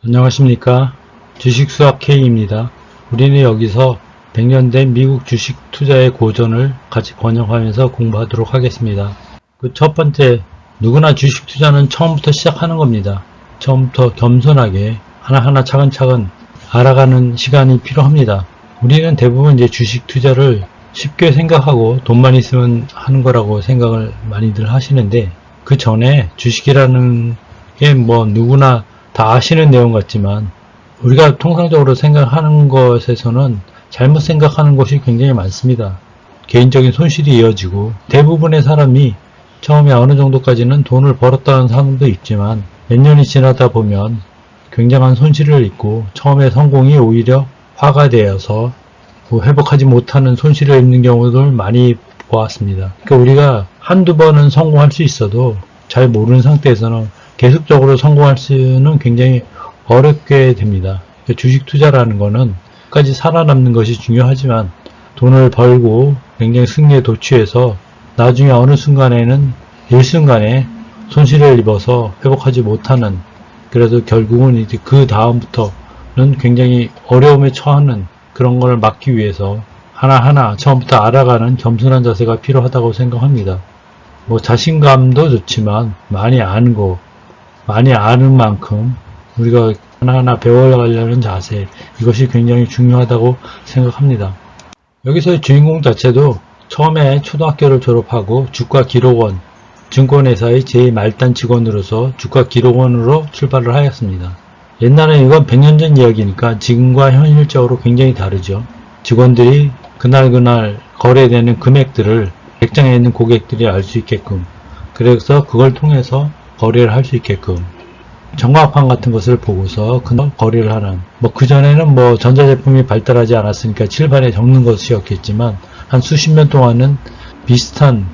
안녕하십니까. 주식수학 K입니다. 우리는 여기서 100년 된 미국 주식 투자의 고전을 같이 번역하면서 공부하도록 하겠습니다. 그 첫 번째, 누구나 주식 투자는 처음부터 시작하는 겁니다. 처음부터 겸손하게 하나하나 차근차근 알아가는 시간이 필요합니다. 우리는 대부분 이제 주식 투자를 쉽게 생각하고 돈만 있으면 하는 거라고 생각을 많이들 하시는데, 그 전에 주식이라는 게 누구나 다 아시는 내용 같지만 우리가 통상적으로 생각하는 것에서는 잘못 생각하는 것이 굉장히 많습니다. 개인적인 손실이 이어지고, 대부분의 사람이 처음에 어느 정도까지는 돈을 벌었다는 사람도 있지만 몇 년이 지나다 보면 굉장한 손실을 입고 처음에 성공이 오히려 화가 되어서 회복하지 못하는 손실을 입는 경우를 많이 보았습니다. 그러니까 우리가 한두 번은 성공할 수 있어도 잘 모르는 상태에서는 계속적으로 성공할 수는 굉장히 어렵게 됩니다. 주식 투자라는 거는 끝까지 살아남는 것이 중요하지만 돈을 벌고 굉장히 승리에 도취해서 나중에 어느 순간에는 일순간에 손실을 입어서 회복하지 못하는, 그래서 결국은 이제 그 다음부터는 굉장히 어려움에 처하는 그런 걸 막기 위해서 하나하나 처음부터 알아가는 겸손한 자세가 필요하다고 생각합니다. 자신감도 좋지만 많이 아는 만큼 우리가 하나하나 배워가려는 자세, 이것이 굉장히 중요하다고 생각합니다. 여기서의 주인공 자체도 처음에 초등학교를 졸업하고 주가기록원, 증권회사의 제1말단 직원으로서 주가기록원으로 출발을 하였습니다. 옛날에 이건 100년 전 이야기니까 지금과 현실적으로 굉장히 다르죠. 직원들이 그날 거래되는 금액들을 백장에 있는 고객들이 알 수 있게끔, 그래서 그걸 통해서 거래를 할 수 있게끔 정확판 같은 것을 보고서 거래를 하는, 그전에는 전자제품이 발달하지 않았으니까 칠판에 적는 것이었겠지만 한 수십 년 동안은 비슷한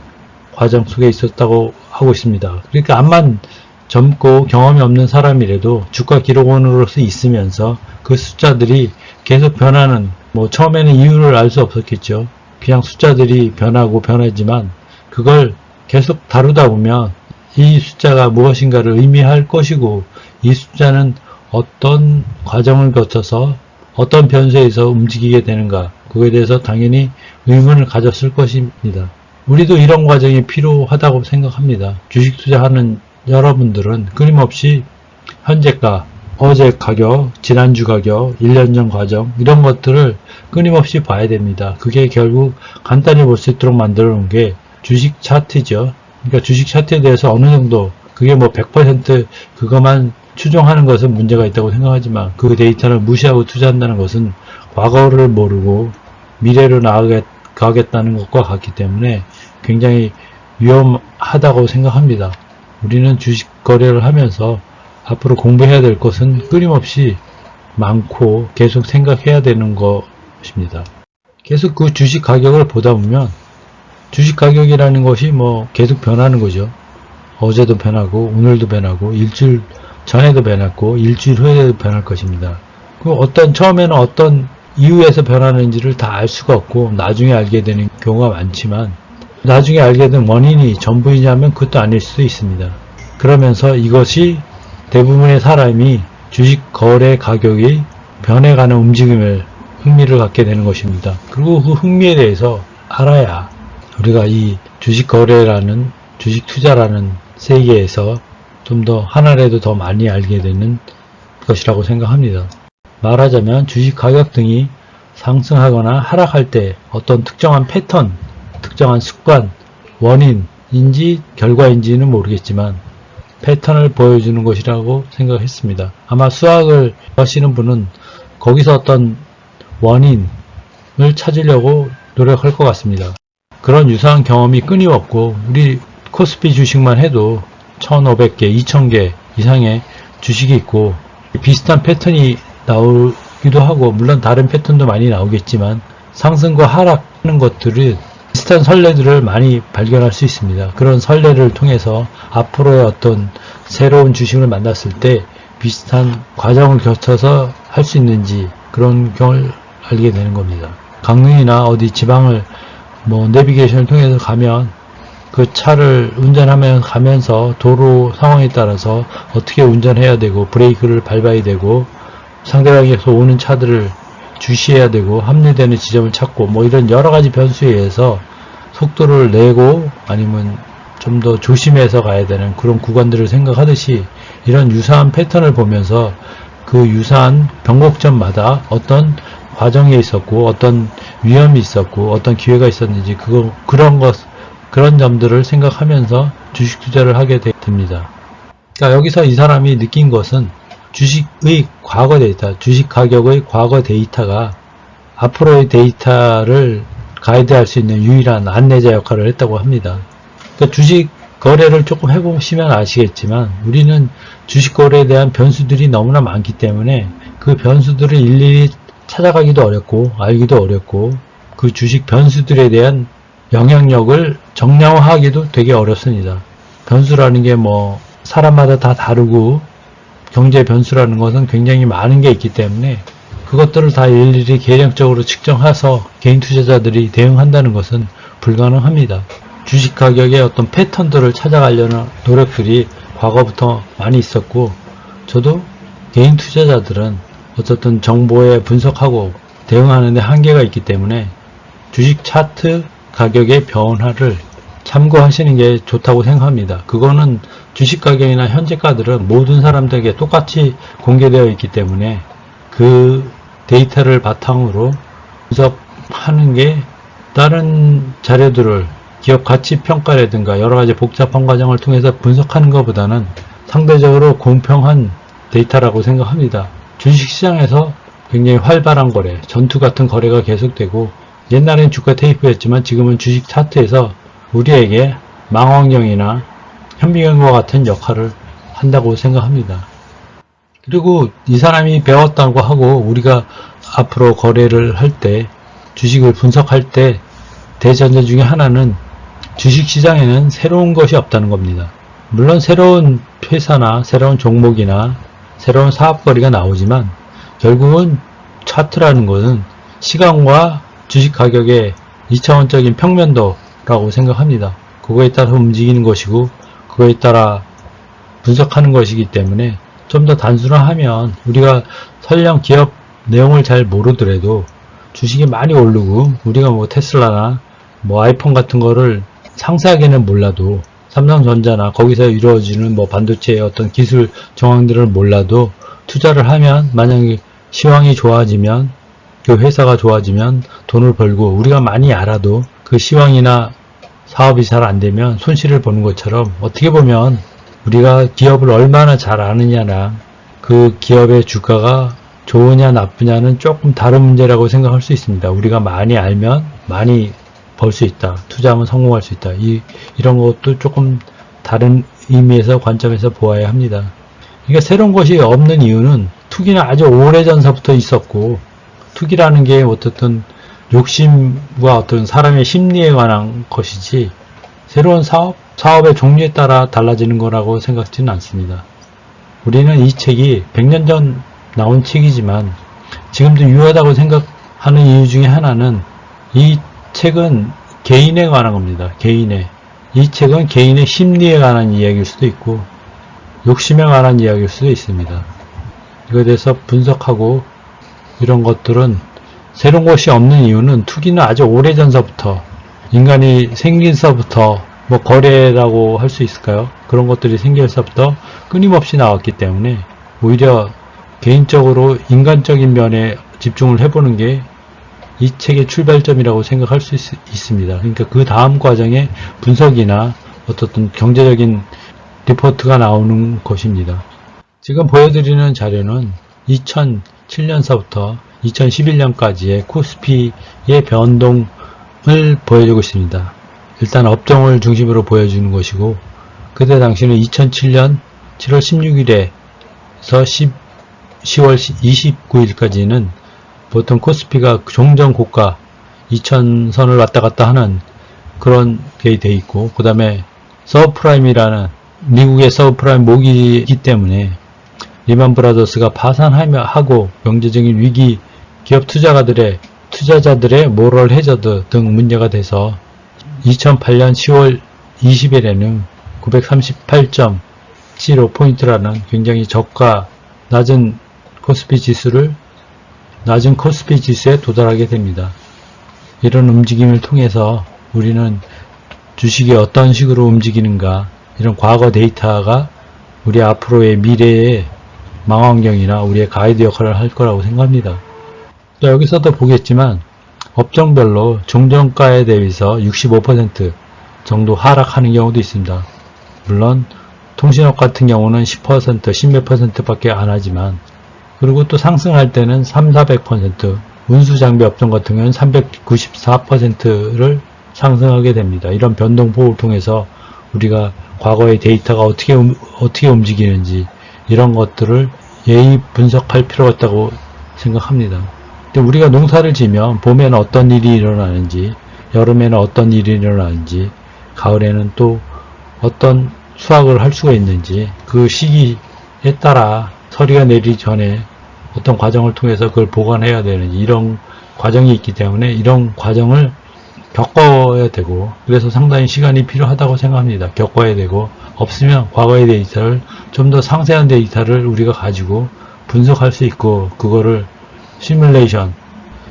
과정 속에 있었다고 하고 있습니다. 그러니까 암만 젊고 경험이 없는 사람이라도 주가 기록원으로서 있으면서 그 숫자들이 계속 변하는, 처음에는 이유를 알 수 없었겠죠. 그냥 숫자들이 변하지만 그걸 계속 다루다 보면 이 숫자가 무엇인가를 의미할 것이고, 이 숫자는 어떤 과정을 거쳐서 어떤 변수에서 움직이게 되는가, 그거에 대해서 당연히 의문을 가졌을 것입니다. 우리도 이런 과정이 필요하다고 생각합니다. 주식 투자하는 여러분들은 끊임없이 현재가, 어제 가격, 지난주 가격, 1년 전 과정, 이런 것들을 끊임없이 봐야 됩니다. 그게 결국 간단히 볼 수 있도록 만들어 놓은 게 주식 차트죠. 그러니까 주식 차트에 대해서 어느 정도, 그게 100% 그것만 추종하는 것은 문제가 있다고 생각하지만 그 데이터를 무시하고 투자한다는 것은 과거를 모르고 미래로 나아가겠다는 것과 같기 때문에 굉장히 위험하다고 생각합니다. 우리는 주식 거래를 하면서 앞으로 공부해야 될 것은 끊임없이 많고 계속 생각해야 되는 것입니다. 계속 그 주식 가격을 보다 보면 주식 가격이라는 것이 계속 변하는 거죠. 어제도 변하고 오늘도 변하고 일주일 전에도 변했고 일주일 후에도 변할 것입니다. 처음에는 어떤 이유에서 변하는지를 다 알 수가 없고 나중에 알게 되는 경우가 많지만, 나중에 알게 된 원인이 전부이냐면 그것도 아닐 수도 있습니다. 그러면서 이것이 대부분의 사람이 주식 거래 가격이 변해가는 움직임을 흥미를 갖게 되는 것입니다. 그리고 그 흥미에 대해서 알아야 우리가 이 주식 거래라는, 주식 투자라는 세계에서 좀 더 하나라도 더 많이 알게 되는 것이라고 생각합니다. 말하자면 주식 가격 등이 상승하거나 하락할 때 어떤 특정한 패턴, 특정한 습관, 원인인지 결과인지는 모르겠지만 패턴을 보여주는 것이라고 생각했습니다. 아마 수학을 하시는 분은 거기서 어떤 원인을 찾으려고 노력할 것 같습니다. 그런 유사한 경험이 끊임없고, 우리 코스피 주식만 해도 1500개, 2000개 이상의 주식이 있고 비슷한 패턴이 나오기도 하고, 물론 다른 패턴도 많이 나오겠지만 상승과 하락하는 것들을, 비슷한 선례들을 많이 발견할 수 있습니다. 그런 선례를 통해서 앞으로의 어떤 새로운 주식을 만났을 때 비슷한 과정을 거쳐서 할 수 있는지, 그런 걸 알게 되는 겁니다. 강릉이나 어디 지방을 내비게이션을 통해서 가면 그 차를 운전하면서 가면서 도로 상황에 따라서 어떻게 운전해야 되고 브레이크를 밟아야 되고 상대방에서 오는 차들을 주시해야 되고 합류되는 지점을 찾고 뭐 이런 여러가지 변수에 의해서 속도를 내고 아니면 좀 더 조심해서 가야 되는 그런 구간들을 생각하듯이 이런 유사한 패턴을 보면서 그 유사한 변곡점마다 어떤 과정이 있었고 어떤 위험이 있었고 어떤 기회가 있었는지 그런 점들을 생각하면서 주식 투자를 하게 됩니다. 그러니까 여기서 이 사람이 느낀 것은 주식의 과거 데이터, 주식 가격의 과거 데이터가 앞으로의 데이터를 가이드할 수 있는 유일한 안내자 역할을 했다고 합니다. 그러니까 주식 거래를 조금 해보시면 아시겠지만 우리는 주식 거래에 대한 변수들이 너무나 많기 때문에 그 변수들을 일일이 찾아가기도 어렵고 알기도 어렵고 그 주식 변수들에 대한 영향력을 정량화하기도 되게 어렵습니다. 변수라는 게 뭐 사람마다 다 다르고 경제 변수라는 것은 굉장히 많은 게 있기 때문에 그것들을 다 일일이 계량적으로 측정해서 개인 투자자들이 대응한다는 것은 불가능합니다. 주식 가격의 어떤 패턴들을 찾아가려는 노력들이 과거부터 많이 있었고 저도 개인 투자자들은 어쨌든 정보에 분석하고 대응하는 데 한계가 있기 때문에 주식 차트 가격의 변화를 참고하시는 게 좋다고 생각합니다. 그거는 주식 가격이나 현재가들은 모든 사람들에게 똑같이 공개되어 있기 때문에 그 데이터를 바탕으로 분석하는 게 다른 자료들을 기업 가치 평가라든가 여러가지 복잡한 과정을 통해서 분석하는 것보다는 상대적으로 공평한 데이터라고 생각합니다. 주식시장에서 굉장히 활발한 거래, 전투 같은 거래가 계속되고 옛날엔 주가 테이프였지만 지금은 주식 차트에서 우리에게 망원경이나 현미경과 같은 역할을 한다고 생각합니다. 그리고 이 사람이 배웠다고 하고 우리가 앞으로 거래를 할 때 주식을 분석할 때 대전제 중에 하나는 주식시장에는 새로운 것이 없다는 겁니다. 물론 새로운 회사나 새로운 종목이나 새로운 사업거리가 나오지만 결국은 차트라는 것은 시간과 주식 가격의 2차원적인 평면도라고 생각합니다. 그거에 따라 움직이는 것이고 그거에 따라 분석하는 것이기 때문에 좀 더 단순화하면 우리가 설령 기업 내용을 잘 모르더라도 주식이 많이 오르고 우리가 뭐 테슬라나 뭐 아이폰 같은 거를 상세하게는 몰라도 삼성전자나 거기서 이루어지는 뭐 반도체의 어떤 기술 정황들을 몰라도 투자를 하면 만약에 시황이 좋아지면 그 회사가 좋아지면 돈을 벌고 우리가 많이 알아도 그 시황이나 사업이 잘 안되면 손실을 보는 것처럼 어떻게 보면 우리가 기업을 얼마나 잘 아느냐나 그 기업의 주가가 좋으냐 나쁘냐는 조금 다른 문제라고 생각할 수 있습니다. 우리가 많이 알면 많이 벌 수 있다. 투자하면 성공할 수 있다. 이런 것도 조금 다른 의미에서 관점에서 보아야 합니다. 그러니까 새로운 것이 없는 이유는 투기는 아주 오래전서부터 있었고 투기라는 게 어떻든 욕심과 어떤 사람의 심리에 관한 것이지 새로운 사업의 종류에 따라 달라지는 거라고 생각지는 않습니다. 우리는 이 책이 100년 전 나온 책이지만 지금도 유효하다고 생각하는 이유 중에 하나는 이 책은 개인에 관한 겁니다. 이 책은 개인의 심리에 관한 이야기일 수도 있고 욕심에 관한 이야기일 수도 있습니다. 이거에 대해서 분석하고 이런 것들은 새로운 것이 없는 이유는 투기는 아주 오래전서부터 인간이 생긴서부터 뭐 거래라고 할 수 있을까요? 그런 것들이 생겨서부터 끊임없이 나왔기 때문에 오히려 개인적으로 인간적인 면에 집중을 해보는 게 이 책의 출발점이라고 생각할 수 있습니다. 그러니까 그 다음 과정에 분석이나 어떤 경제적인 리포트가 나오는 것입니다. 지금 보여드리는 자료는 2007년서부터 2011년까지의 코스피의 변동을 보여주고 있습니다. 일단 업종을 중심으로 보여주는 것이고 그때 당시는 2007년 7월 16일에서 10월 29일까지는 보통 코스피가 종전 고가 2000선을 왔다 갔다 하는 그런 게 돼 있고 그 다음에 서브프라임이라는 미국의 서브프라임 모기이기 때문에 리만 브라더스가 파산하고 경제적인 위기 기업 투자자들의 모럴 해저드 등 문제가 돼서 2008년 10월 20일에는 938.75포인트라는 굉장히 저가 낮은 코스피 지수에 도달하게 됩니다. 이런 움직임을 통해서 우리는 주식이 어떤 식으로 움직이는가, 이런 과거 데이터가 우리 앞으로의 미래의 망환경이나 우리의 가이드 역할을 할 거라고 생각합니다. 자, 여기서도 보겠지만 업종별로 종전가에 대해서 65% 정도 하락하는 경우도 있습니다. 물론 통신업 같은 경우는 10%, 10몇 % 밖에 안 하지만, 그리고 또 상승할 때는 300~400%, 운수장비 업종 같은 경우는 394%를 상승하게 됩니다. 이런 변동폭을 통해서 우리가 과거의 데이터가 어떻게 움직이는지 이런 것들을 예의 분석할 필요가 있다고 생각합니다. 근데 우리가 농사를 지면 봄에는 어떤 일이 일어나는지, 여름에는 어떤 일이 일어나는지, 가을에는 또 어떤 수확을 할 수가 있는지, 그 시기에 따라 서리가 내리기 전에 어떤 과정을 통해서 그걸 보관해야 되는지, 이런 과정이 있기 때문에 이런 과정을 겪어야 되고, 그래서 상당히 시간이 필요하다고 생각합니다. 겪어야 되고, 없으면 과거의 데이터를 좀 더 상세한 데이터를 우리가 가지고 분석할 수 있고, 그거를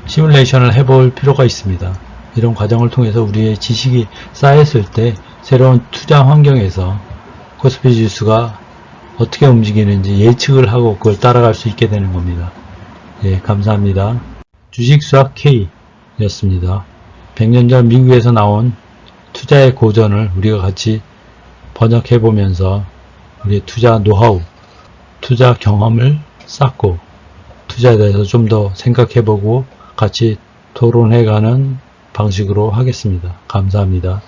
시뮬레이션을 해볼 필요가 있습니다. 이런 과정을 통해서 우리의 지식이 쌓였을 때 새로운 투자 환경에서 코스피 지수가 어떻게 움직이는지 예측을 하고 그걸 따라갈 수 있게 되는 겁니다. 예, 감사합니다. 주식수학 K였습니다. 100년 전 미국에서 나온 투자의 고전을 우리가 같이 번역해 보면서 우리의 투자 노하우, 투자 경험을 쌓고 투자에 대해서 좀 더 생각해 보고 같이 토론해 가는 방식으로 하겠습니다. 감사합니다.